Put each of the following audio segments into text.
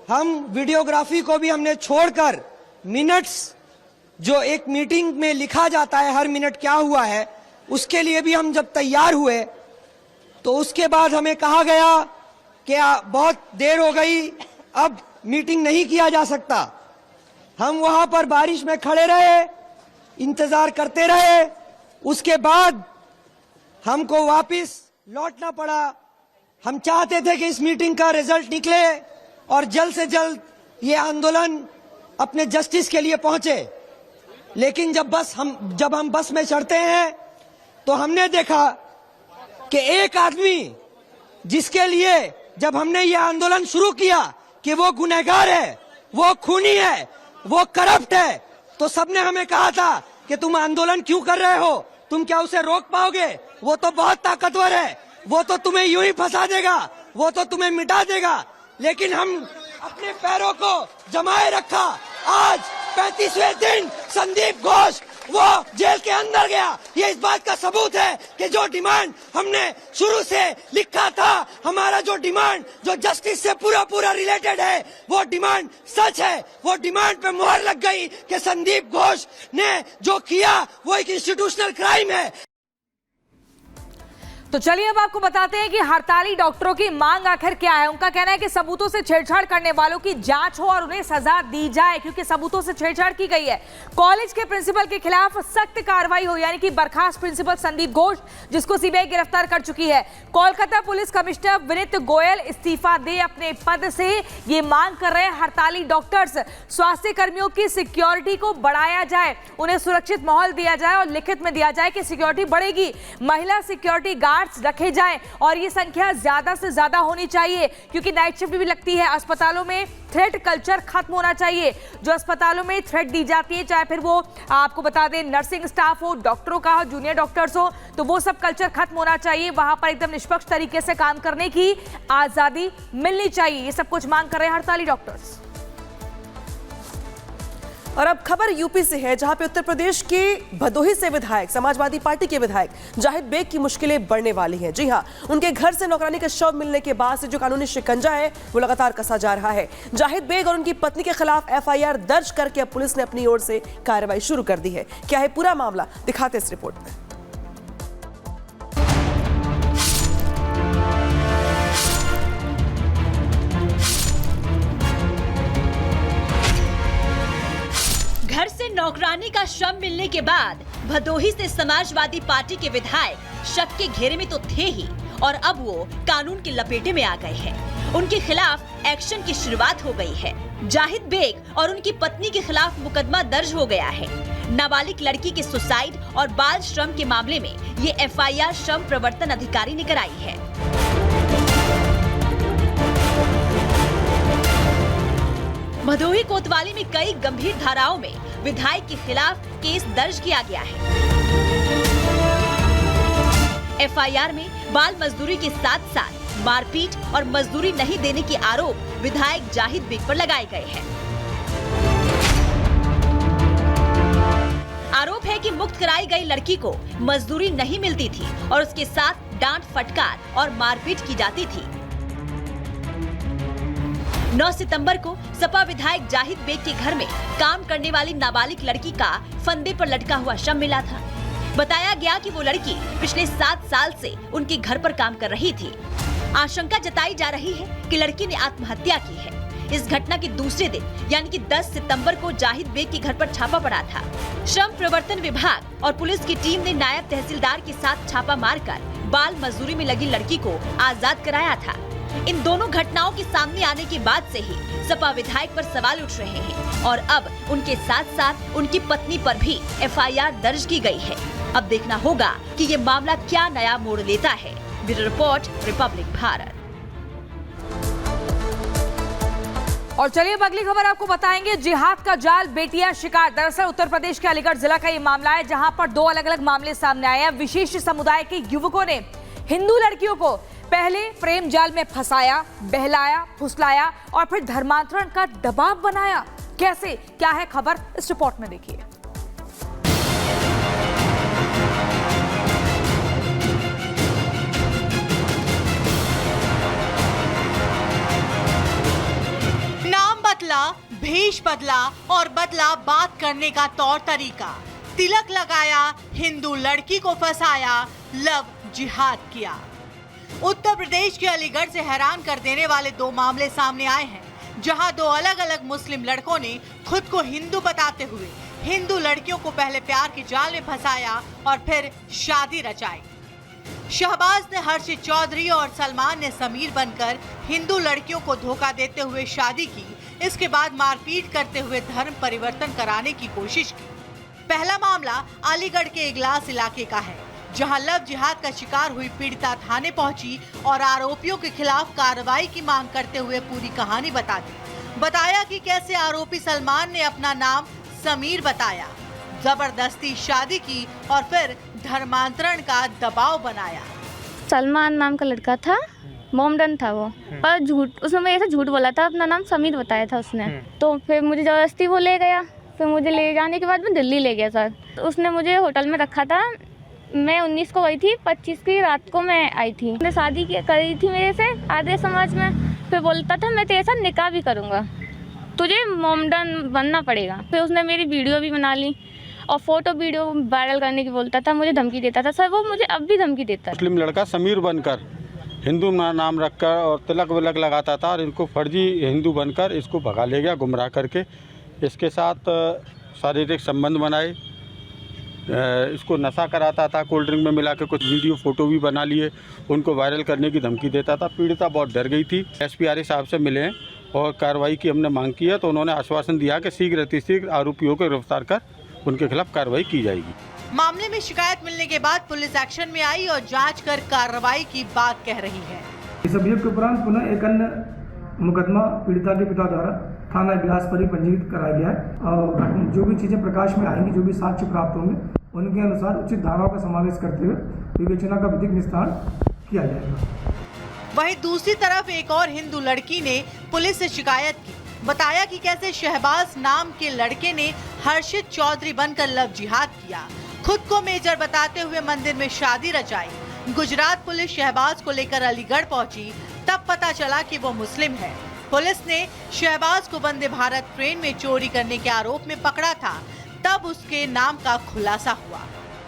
हम वीडियोग्राफी को भी हमने छोड़कर मिनट्स जो एक मीटिंग में लिखा जाता है हर मिनट क्या हुआ है, उसके लिए भी हम जब तैयार हुए तो उसके बाद हमें कहा गया कि बहुत देर हो गई, अब मीटिंग नहीं किया जा सकता। हम वहां पर बारिश में खड़े रहे, इंतजार करते रहे। उसके बाद हमको वापस लौटना पड़ा। हम चाहते थे कि इस मीटिंग का रिजल्ट निकले और जल्द से जल्द ये आंदोलन अपने जस्टिस के लिए पहुंचे। लेकिन जब हम बस में चढ़ते हैं तो हमने देखा कि एक आदमी जिसके लिए जब हमने ये आंदोलन शुरू किया कि वो गुनहगार है, वो खूनी है, वो करप्ट है, तो सबने हमें कहा था कि तुम आंदोलन क्यों कर रहे हो, तुम क्या उसे रोक पाओगे, वो तो बहुत ताकतवर है, वो तो तुम्हें यूं ही फंसा देगा, वो तो तुम्हें मिटा देगा। लेकिन हम अपने पैरों को जमाए रखा। आज 35वें दिन संदीप घोष वो जेल के अंदर गया। ये इस बात का सबूत है कि जो डिमांड हमने शुरू से लिखा था, हमारा जो डिमांड जो जस्टिस से पूरा रिलेटेड है, वो डिमांड सच है। वो डिमांड पे मुहर लग गई कि संदीप घोष ने जो किया वो एक इंस्टीट्यूशनल क्राइम है। तो चलिए अब आपको बताते हैं कि हड़ताली डॉक्टरों की मांग आखिर क्या है। उनका कहना है कि सबूतों से छेड़छाड़ करने वालों की जांच हो और उन्हें सजा दी जाए, क्योंकि सबूतों से छेड़छाड़ की गई है। कॉलेज के प्रिंसिपल के खिलाफ सख्त कार्रवाई हो, यानी कि बर्खास्त प्रिंसिपल संदीप घोष, जिसको सीबीआई गिरफ्तार कर चुकी है। कोलकाता पुलिस कमिश्नर विनीत गोयल इस्तीफा दे अपने पद से, ये मांग कर रहे हैं हड़ताली डॉक्टर्स। स्वास्थ्य कर्मियों की सिक्योरिटी को बढ़ाया जाए, उन्हें सुरक्षित माहौल दिया जाए और लिखित में दिया जाए कि सिक्योरिटी बढ़ेगी, महिला सिक्योरिटी गार्ड रखे जाएं और ये संख्या ज्यादा से ज्यादा होनी चाहिए, क्योंकि नाइट शिफ्ट भी लगती है। अस्पतालों में थ्रेट कल्चर खत्म होना चाहिए। जो अस्पतालों में थ्रेट दी जाती है, चाहे फिर वो आपको बता दें नर्सिंग स्टाफ हो, डॉक्टरों का हो, जूनियर डॉक्टर्स हो, तो वो सब कल्चर खत्म होना चाहिए। वहां पर एकदम निष्पक्ष तरीके से काम करने की आजादी मिलनी चाहिए। ये सब कुछ मांग कर रहे हैं हड़ताली डॉक्टर्स। और अब खबर यूपी से है, जहां पे उत्तर प्रदेश के भदोही से विधायक, समाजवादी पार्टी के विधायक जाहिद बेग की मुश्किलें बढ़ने वाली हैं। जी हां, उनके घर से नौकरानी का शव मिलने के बाद से जो कानूनी शिकंजा है वो लगातार कसा जा रहा है। जाहिद बेग और उनकी पत्नी के खिलाफ एफआईआर दर्ज करके अब पुलिस ने अपनी ओर से कार्रवाई शुरू कर दी है। क्या है पूरा मामला, दिखाते इस रिपोर्ट में। घर से नौकरानी का शव मिलने के बाद भदोही से समाजवादी पार्टी के विधायक शक के घेरे में तो थे ही, और अब वो कानून की लपेटे में आ गए हैं। उनके खिलाफ एक्शन की शुरुआत हो गई है। जाहिद बेग और उनकी पत्नी के खिलाफ मुकदमा दर्ज हो गया है। नाबालिग लड़की के सुसाइड और बाल श्रम के मामले में ये एफआईआर श्रम प्रवर्तन अधिकारी ने कराई है। भदोही कोतवाली में कई गंभीर धाराओं में विधायक के खिलाफ केस दर्ज किया गया है। एफआईआर में बाल मजदूरी के साथ साथ मारपीट और मजदूरी नहीं देने के आरोप विधायक जाहिद बेग पर लगाए गए हैं। आरोप है कि मुक्त कराई गई लड़की को मजदूरी नहीं मिलती थी और उसके साथ डांट फटकार और मारपीट की जाती थी। 9 सितंबर को सपा विधायक जाहिद बेग के घर में काम करने वाली नाबालिग लड़की का फंदे पर लटका हुआ शव मिला था। बताया गया कि वो लड़की पिछले 7 साल से उनके घर पर काम कर रही थी। आशंका जताई जा रही है कि लड़की ने आत्महत्या की है। इस घटना के दूसरे दिन यानी कि 10 सितंबर को जाहिद बेग के घर पर छापा पड़ा था। श्रम प्रवर्तन विभाग और पुलिस की टीम ने नायब तहसीलदार के साथ छापा मारकर बाल मजदूरी में लगी लड़की को आजाद कराया था। इन दोनों घटनाओं के सामने आने के बाद से ही सपा विधायक पर सवाल उठ रहे हैं और अब उनके साथ साथ उनकी पत्नी पर भी एफआईआर दर्ज की गई है। अब देखना होगा कि ये मामला क्या नया मोड़ लेता है। Bureau report, Republic Bharat. और चलिए अब अगली खबर आपको बताएंगे। जिहाद का जाल बेटियां शिकार। दरअसल उत्तर प्रदेश के अलीगढ़ जिला का ये मामला है, जहां पर 2 अलग-अलग मामले सामने आए हैं। विशेष समुदाय के युवकों ने हिंदू लड़कियों को पहले प्रेम जाल में फंसाया, बहलाया, फुसलाया और फिर धर्मांतरण का दबाव बनाया। कैसे, क्या है खबर, इस रिपोर्ट में देखिए। बदला भेष बदला और बदला बात करने का तौर तरीका। तिलक लगाया, हिंदू लड़की को फंसाया, लव जिहाद किया। उत्तर प्रदेश के अलीगढ़ से हैरान कर देने वाले दो मामले सामने आए हैं, जहां दो अलग अलग मुस्लिम लड़कों ने खुद को हिंदू बताते हुए हिंदू लड़कियों को पहले प्यार के जाल में फंसाया और फिर शादी रचाई। शहबाज ने हर्षित चौधरी और सलमान ने समीर बनकर हिंदू लड़कियों को धोखा देते हुए शादी की। इसके बाद मारपीट करते हुए धर्म परिवर्तन कराने की कोशिश की। पहला मामला अलीगढ़ के इगलास इलाके का है, जहां लव जिहाद का शिकार हुई पीड़िता थाने पहुंची और आरोपियों के खिलाफ कार्रवाई की मांग करते हुए पूरी कहानी बता दी। बताया कि कैसे आरोपी सलमान ने अपना नाम समीर बताया, जबरदस्ती शादी की और फिर धर्मांतरण का दबाव बनाया। सलमान नाम का लड़का था, मोमडन था वो, पर झूठ उसने मेरे से झूठ बोला था, अपना नाम समीर बताया था उसने। तो फिर मुझे ज़बरदस्ती वो ले गया। फिर मुझे ले जाने के बाद में दिल्ली ले गया सर। तो उसने मुझे होटल में रखा था। मैं 19 को गई थी, 25 की रात को मैं आई थी। उसने शादी करी थी मेरे से आधे समाज में। फिर बोलता था मैं तेरे साथ निकाह भी करूँगा, तुझे मोमडन बनना पड़ेगा। फिर उसने मेरी वीडियो भी बना ली और फोटो वीडियो वायरल करने की बोलता था, मुझे धमकी देता था सर। वो मुझे अब भी धमकी देता है। मुस्लिम लड़का समीर बनकर हिंदू नाम रखकर और तिलक विलक लगाता था और इनको फर्जी हिंदू बनकर इसको भगा ले गया गुमराह करके। इसके साथ शारीरिक संबंध बनाए, इसको नशा कराता था, कोल्ड ड्रिंक में मिला के कुछ वीडियो फोटो भी बना लिए, उनको वायरल करने की धमकी देता था। पीड़िता बहुत डर गई थी। एसपी साहब से मिले और कार्रवाई की हमने मांग की है, तो उन्होंने आश्वासन दिया कि शीघ्र अतिशीघ्र आरोपियों को गिरफ्तार कर उनके खिलाफ कार्रवाई की जाएगी। मामले में शिकायत मिलने के बाद पुलिस एक्शन में आई और जांच कर कार्रवाई की बात कह रही है। इस अभियोग के उपरांत पुनः एक अन्य मुकदमा पीड़िता के पिता द्वारा थाना इगलास पर ही पंजीकृत कराया गया है और जो भी चीजें प्रकाश में आएंगी, जो भी साक्ष्य प्राप्त होंगे, उनके अनुसार उचित धाराओं का समावेश करते हुए विवेचना का विधिक निस्तारण किया जाएगा। वहीं दूसरी तरफ एक और हिंदू लड़की ने पुलिस से शिकायत की। बताया कि कैसे शहबाज नाम के लड़के ने हर्षित चौधरी बनकर लव जिहाद किया, खुद को मेजर बताते हुए मंदिर में शादी रचाई। गुजरात पुलिस शहबाज को लेकर अलीगढ़ पहुंची, तब पता चला कि वो मुस्लिम है। पुलिस ने शहबाज को वंदे भारत ट्रेन में चोरी करने के आरोप में पकड़ा था, तब उसके नाम का खुलासा हुआ।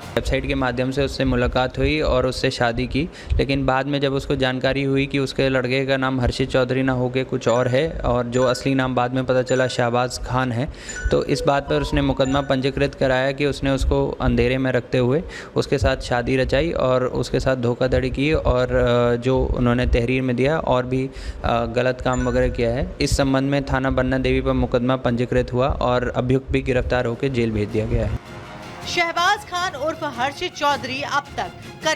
वेबसाइट के माध्यम से उससे मुलाकात हुई और उससे शादी की, लेकिन बाद में जब उसको जानकारी हुई कि उसके लड़के का नाम हर्षित चौधरी ना होके कुछ और है और जो असली नाम बाद में पता चला शहबाज खान है, तो इस बात पर उसने मुकदमा पंजीकृत कराया कि उसने उसको अंधेरे में रखते हुए उसके साथ शादी रचाई और उसके साथ धोखाधड़ी की और जो उन्होंने तहरीर में दिया और भी गलत काम वगैरह किया है। इस संबंध में थाना बन्ना देवी पर मुकदमा पंजीकृत हुआ और अभियुक्त भी गिरफ्तार होकर जेल भेज दिया गया है। शहबाज खान उर्फ हर्षित चौधरी अब तक करीब